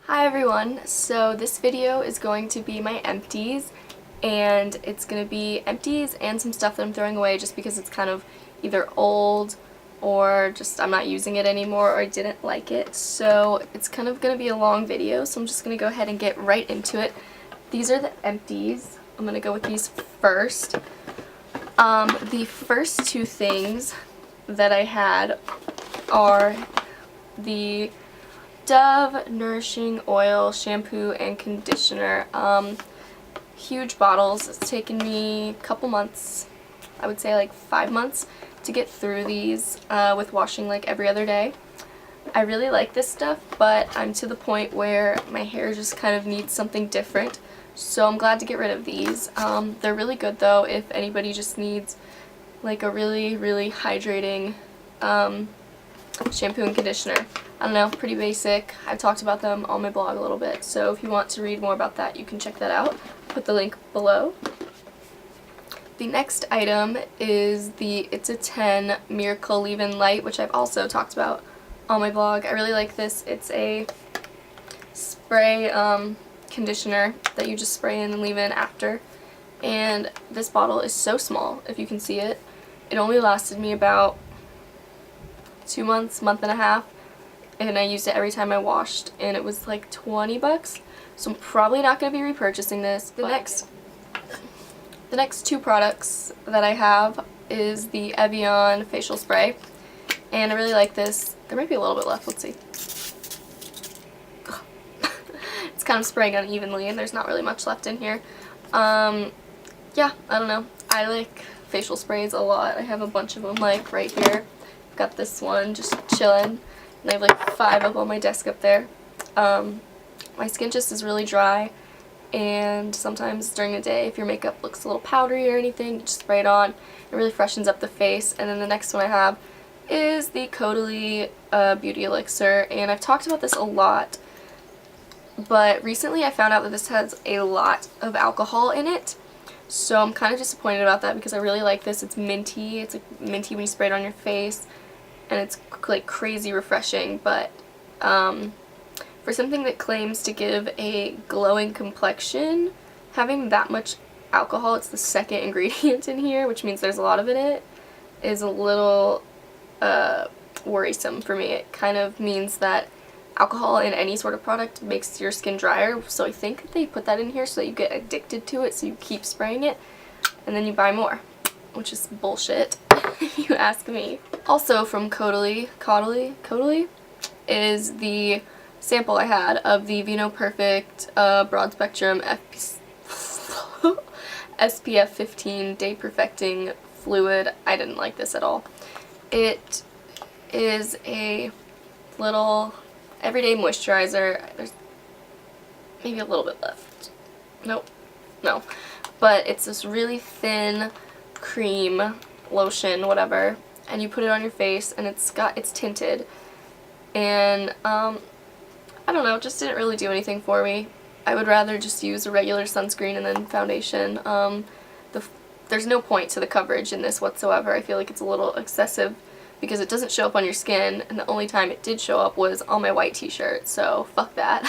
Hi everyone, so this video is going to be my empties, and it's going to be empties and some stuff that I'm throwing away just because it's kind of either old or just I'm not using it anymore or I didn't like it. So it's kind of going to be a long video, so I'm just going to go ahead and get right into it. These are the empties. I'm going to go with these first. The first two things that I had are the Dove Nourishing Oil Shampoo and Conditioner. Huge bottles. It's taken me a couple months, I would say like 5 months, to get through these with washing like every other day. I really like this stuff, but I'm to the point where my hair just kind of needs something different, so I'm glad to get rid of these. They're really good though if anybody just needs like a really hydrating shampoo and conditioner. I don't know, pretty basic. I've talked about them on my blog a little bit, so if you want to read more about that, you can check that out. Put the link below. The next item is the It's a 10 Miracle Leave-In Light, which I've also talked about on my blog. I really like this. It's a spray conditioner that you just spray in and leave in after. And this bottle is so small, if you can see it. It only lasted me about 2 months, month and a half, and I used it every time I washed, and it was like 20 bucks, so I'm probably not going to be repurchasing this. The next two products that I have is the Evian facial spray, and I really like this. There might be a little bit left, let's see. It's kind of spraying unevenly and there's not really much left in here. Yeah, I don't know. I like facial sprays a lot. I have a bunch of them like right here. Got this one just chilling, and I have like 5 up on my desk up there. My skin just is really dry, and sometimes during the day if your makeup looks a little powdery or anything, you just spray it on. It really freshens up the face. And then the next one I have is the Caudalie Beauty Elixir, and I've talked about this a lot, but recently I found out that this has a lot of alcohol in it. So I'm kind of disappointed about that because I really like this. It's minty. It's like minty when you spray it on your face, and it's like crazy refreshing. But for something that claims to give a glowing complexion, having that much alcohol, it's the second ingredient in here, which means there's a lot of it, is a little worrisome for me. It kind of means that alcohol in any sort of product makes your skin drier, so I think that they put that in here so that you get addicted to it, so you keep spraying it and then you buy more, which is bullshit if you ask me. Also from Caudalie is the sample I had of the Vino Perfect Broad Spectrum SPF 15 Day Perfecting Fluid. I didn't like this at all. It is a little everyday moisturizer. There's maybe a little bit left. Nope. No. But it's this really thin cream, lotion, whatever, and you put it on your face, and it's tinted. And I don't know, it just didn't really do anything for me. I would rather just use a regular sunscreen and then foundation. There's no point to the coverage in this whatsoever. I feel like it's a little excessive because it doesn't show up on your skin, and the only time it did show up was on my white t-shirt, so fuck that.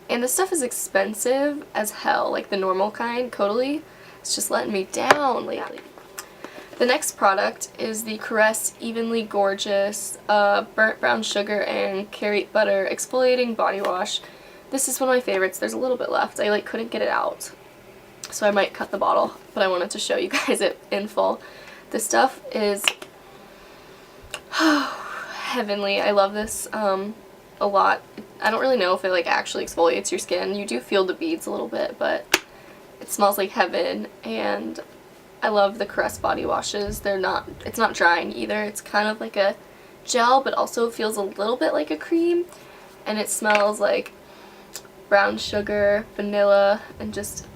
And this stuff is expensive as hell, like the normal kind. Caudalie, it's just letting me down lately. The next product is the Caress Evenly Gorgeous Burnt Brown Sugar and Carrot Butter Exfoliating Body Wash. This is one of my favorites. There's a little bit left. I like couldn't get it out, so I might cut the bottle, but I wanted to show you guys it in full. This stuff is heavenly. I love this a lot. I don't really know if it like actually exfoliates your skin. You do feel the beads a little bit, but it smells like heaven, and I love the Caress body washes. It's not drying either. It's kind of like a gel, but also feels a little bit like a cream, and it smells like brown sugar, vanilla, and just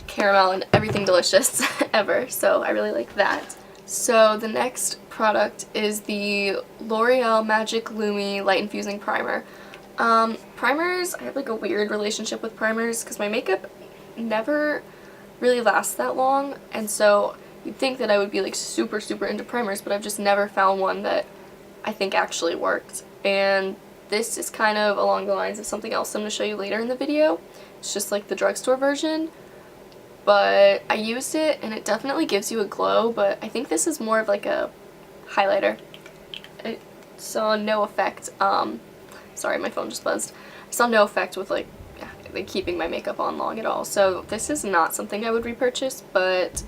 caramel and everything delicious ever. So I really like that. So the next product is the L'Oreal Magic Lumi Light Infusing Primer. Primers, I have like a weird relationship with primers because my makeup never really lasts that long, and so you'd think that I would be like super into primers, but I've just never found one that I think actually worked. And This is kind of along the lines of something else I'm going to show you later in the video. It's just like the drugstore version. But I used it and it definitely gives you a glow, but I think this is more of like a highlighter. It saw no effect. Sorry, my phone just buzzed. I saw no effect with like keeping my makeup on long at all. So this is not something I would repurchase, but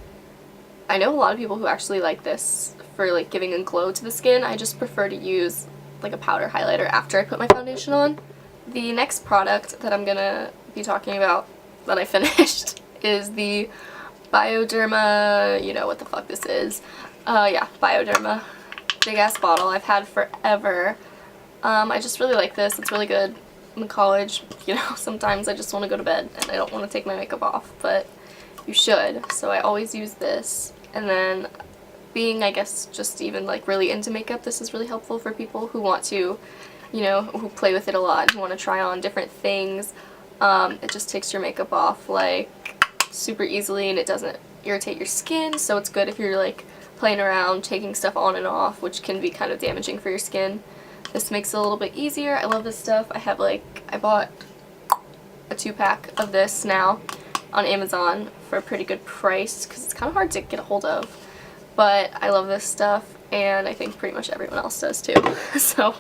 I know a lot of people who actually like this for like giving a glow to the skin. I just prefer to use like a powder highlighter after I put my foundation on. The next product that I'm gonna be talking about that I finished is the Bioderma, you know what the fuck this is. Yeah, Bioderma. Big ass bottle I've had forever. I just really like this. It's really good in college. You know, sometimes I just want to go to bed and I don't want to take my makeup off, but you should. So I always use this. And then being, I guess, just even like really into makeup, this is really helpful for people who want to, you know, who play with it a lot, who want to try on different things. It just takes your makeup off like super easily and it doesn't irritate your skin, so it's good if you're like playing around, taking stuff on and off, which can be kind of damaging for your skin. This makes it a little bit easier. I love this stuff. I bought a 2-pack of this now on Amazon for a pretty good price because it's kind of hard to get a hold of. But I love this stuff and I think pretty much everyone else does too. So,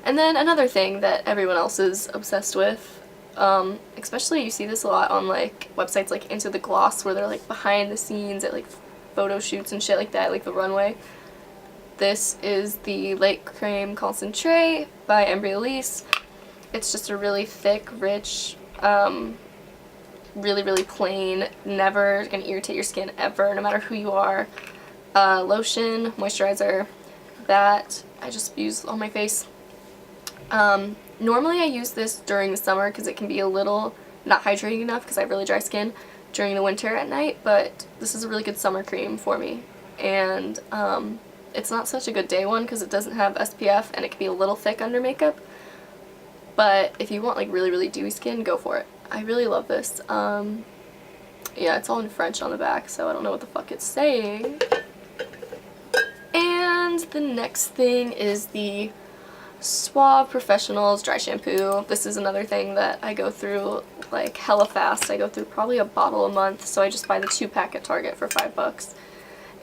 and then another thing that everyone else is obsessed with, especially you see this a lot on like websites like Into the Gloss where they're like behind the scenes at like photo shoots and shit like that, like the runway. This is the Light Cream Concentrate by Embryolisse. It's just a really thick, rich, really plain, never gonna irritate your skin ever, no matter who you are. Lotion, moisturizer, that I just use on my face. Normally I use this during the summer because it can be a little not hydrating enough because I have really dry skin during the winter at night, but this is a really good summer cream for me. And it's not such a good day one because it doesn't have SPF and it can be a little thick under makeup. But if you want like really dewy skin, go for it. I really love this. Yeah, it's all in French on the back, so I don't know what the fuck it's saying. And the next thing is the Suave Professionals Dry Shampoo. This is another thing that I go through like hella fast. I go through probably a bottle a month, so I just buy the 2-pack at Target for $5.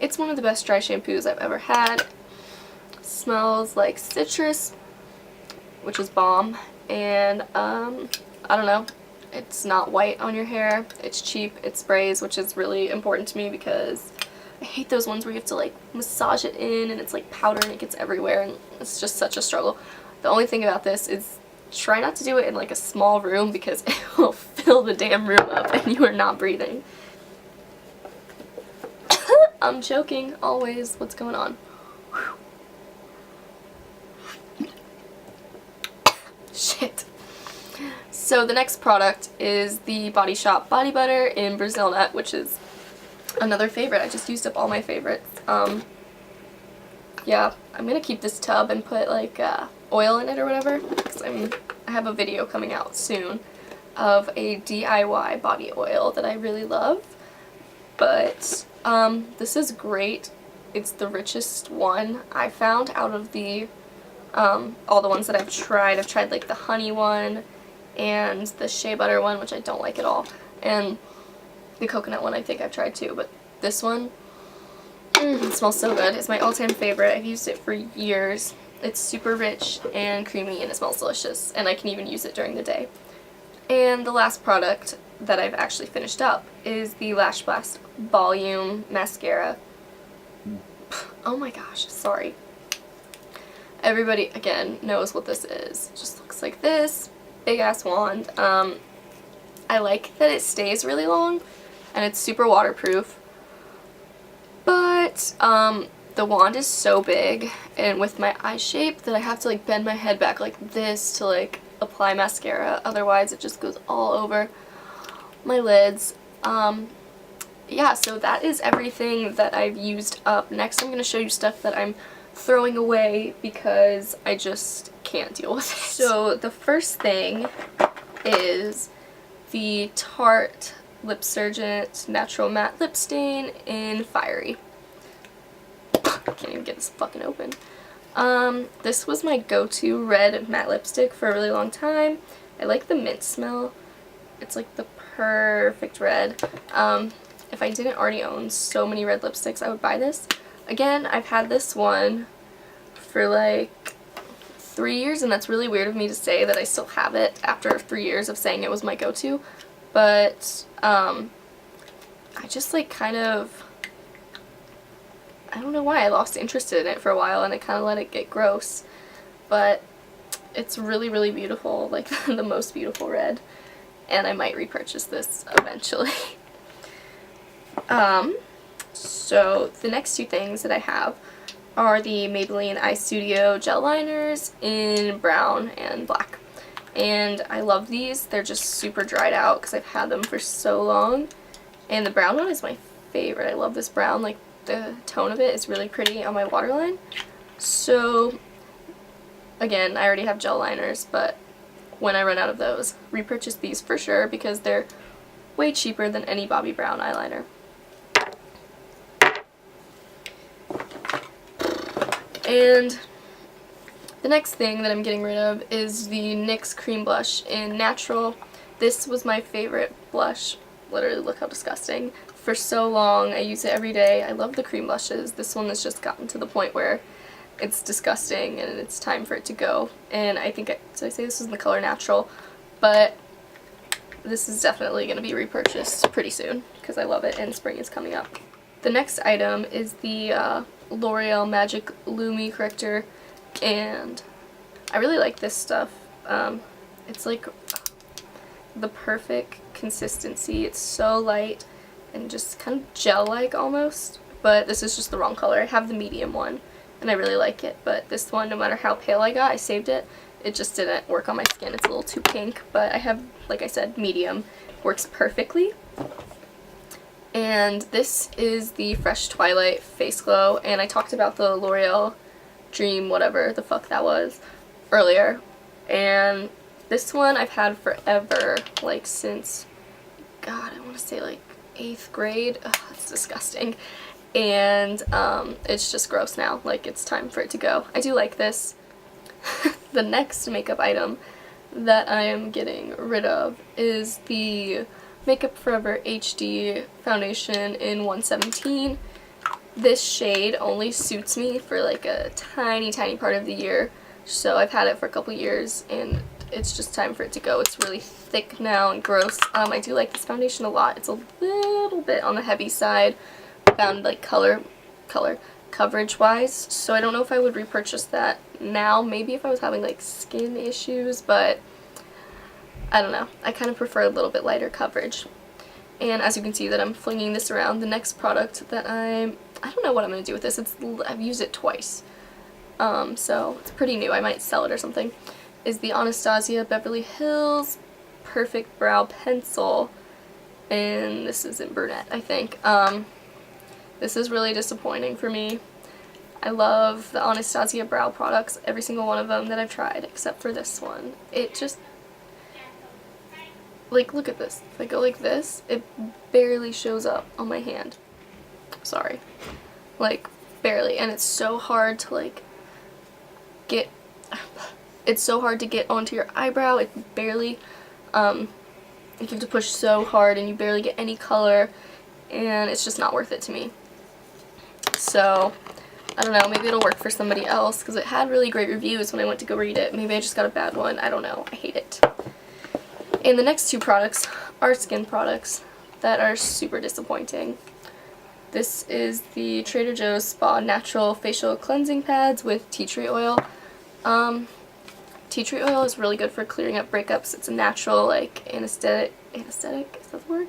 It's one of the best dry shampoos I've ever had. Smells like citrus, which is bomb, and I don't know, it's not white on your hair, it's cheap, it sprays, which is really important to me because I hate those ones where you have to like massage it in and it's like powder and it gets everywhere and it's just such a struggle. The only thing about this is try not to do it in like a small room because it will fill the damn room up and you are not breathing. I'm joking, always. What's going on? Shit. So the next product is the Body Shop Body Butter in Brazil Nut, which is another favorite. I just used up all my favorites. Yeah, I'm gonna keep this tub and put like oil in it or whatever because I have a video coming out soon of a DIY body oil that I really love. But this is great. It's the richest one I found out of the all the ones that I've tried. I've tried like the honey one and the shea butter one, which I don't like at all, and the coconut one I think I've tried too, but this one, it smells so good. It's my all-time favorite. I've used it for years. It's super rich and creamy and it smells delicious, and I can even use it during the day. And the last product that I've actually finished up is the Lash Blast Volume Mascara. Oh my gosh, sorry. Everybody, again, knows what this is. It just looks like this. Big ass wand. I like that it stays really long and it's super waterproof. But the wand is so big and with my eye shape that I have to like bend my head back like this to like apply mascara. Otherwise it just goes all over my lids. Yeah, so that is everything that I've used up. Next I'm going to show you stuff that I'm throwing away because I just can't deal with it. So the first thing is the Tarte Lip Surgent Natural Matte Lip Stain in Fiery. I can't even get this fucking open. This was my go-to red matte lipstick for a really long time. I like the mint smell. It's like the perfect red. If I didn't already own so many red lipsticks, I would buy this. Again, I've had this one for like 3 years, and that's really weird of me to say that I still have it after 3 years of saying it was my go-to. But, I just like kind of, I don't know why, I lost interest in it for a while and I kind of let it get gross. But it's really, really beautiful, like the most beautiful red. And I might repurchase this eventually. So the next two things that I have are the Maybelline Eye Studio gel liners in brown and black. And I love these. They're just super dried out because I've had them for so long. And the brown one is my favorite. I love this brown. Like, the tone of it is really pretty on my waterline. So, again, I already have gel liners, but when I run out of those, repurchase these for sure because they're way cheaper than any Bobbi Brown eyeliner. And the next thing that I'm getting rid of is the NYX Cream Blush in Natural. This was my favorite blush. Literally, look how disgusting. For so long, I use it every day. I love the cream blushes. This one has just gotten to the point where it's disgusting and it's time for it to go. And I think, did I say this was in the color Natural? But this is definitely going to be repurchased pretty soon because I love it and spring is coming up. The next item is the L'Oreal Magic Lumi Corrector, and I really like this stuff. It's like the perfect consistency. It's so light and just kind of gel-like almost, but this is just the wrong color. I have the medium one and I really like it, but this one, no matter how pale I got, I saved it. It just didn't work on my skin. It's a little too pink, but I have, like I said, medium. Works perfectly. And this is the Fresh Twilight Face Glow, and I talked about the L'Oreal Dream whatever the fuck that was earlier, and this one I've had forever, like since, God, I want to say like 8th grade. Ugh, it's disgusting, and it's just gross now. Like, it's time for it to go. I do like this. The next makeup item that I am getting rid of is the Makeup Forever HD foundation in 117. This shade only suits me for like a tiny part of the year, so I've had it for a couple years and it's just time for it to go. It's really thick now and gross. I do like this foundation a lot. It's a little bit on the heavy side, found like coverage wise, so I don't know if I would repurchase that now. Maybe if I was having like skin issues, but I don't know. I kind of prefer a little bit lighter coverage. And as you can see that I'm flinging this around, the next product that I don't know what I'm going to do with this. I've used it twice. So it's pretty new. I might sell it or something. Is the Anastasia Beverly Hills Perfect Brow Pencil. And this is in brunette, I think. This is really disappointing for me. I love the Anastasia brow products, every single one of them that I've tried, except for this one. It just, like, look at this. If I go like this, it barely shows up on my hand. Sorry. Like, barely. And it's so hard to, like, get, it's so hard to get onto your eyebrow. It barely, you have to push so hard and you barely get any color, and it's just not worth it to me. So, I don't know, maybe it'll work for somebody else, because it had really great reviews when I went to go read it. Maybe I just got a bad one. I don't know. I hate it. And the next two products are skin products that are super disappointing. This is the Trader Joe's Spa Natural Facial Cleansing Pads with tea tree oil. Tea tree oil is really good for clearing up breakups. It's a natural, like, anesthetic, is that the word?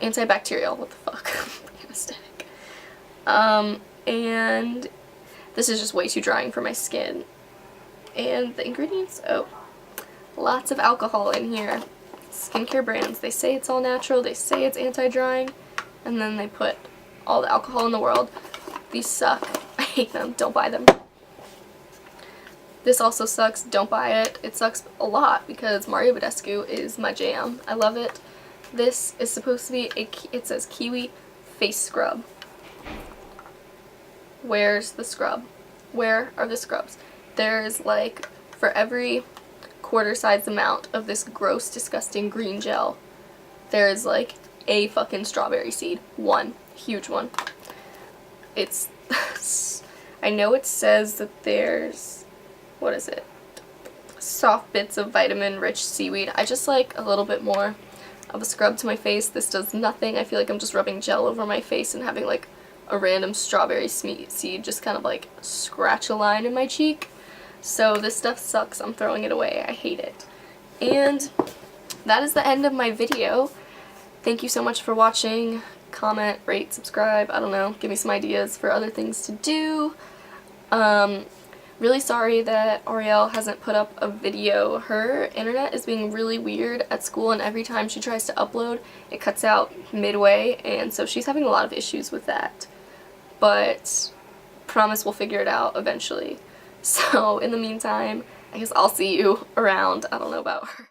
Antibacterial, what the fuck? Anesthetic. And this is just way too drying for my skin. And the ingredients, oh, lots of alcohol in here. Skincare brands, they say it's all natural, they say it's anti-drying, and then they put all the alcohol in the world. These suck. I hate them. Don't buy them. This also sucks. Don't buy it. It sucks a lot because Mario Badescu is my jam. I love it. This is supposed to be it says Kiwi face scrub. Where's the scrub? where are the scrubs? There's like, for every quarter size amount of this gross, disgusting green gel, there's like a fucking strawberry seed. One. Huge one. It's, I know it says that there's, what is it? Soft bits of vitamin-rich seaweed. I just like a little bit more of a scrub to my face. This does nothing. I feel like I'm just rubbing gel over my face and having like a random strawberry seed just kind of like scratch a line in my cheek. So this stuff sucks. I'm throwing it away. I hate it. And that is the end of my video. Thank you so much for watching. Comment, rate, subscribe, I don't know, give me some ideas for other things to do. Really sorry that Ariel hasn't put up a video. Her internet is being really weird at school, and every time she tries to upload, it cuts out midway, and so she's having a lot of issues with that. But promise we'll figure it out eventually. So in the meantime, I guess I'll see you around. I don't know about her.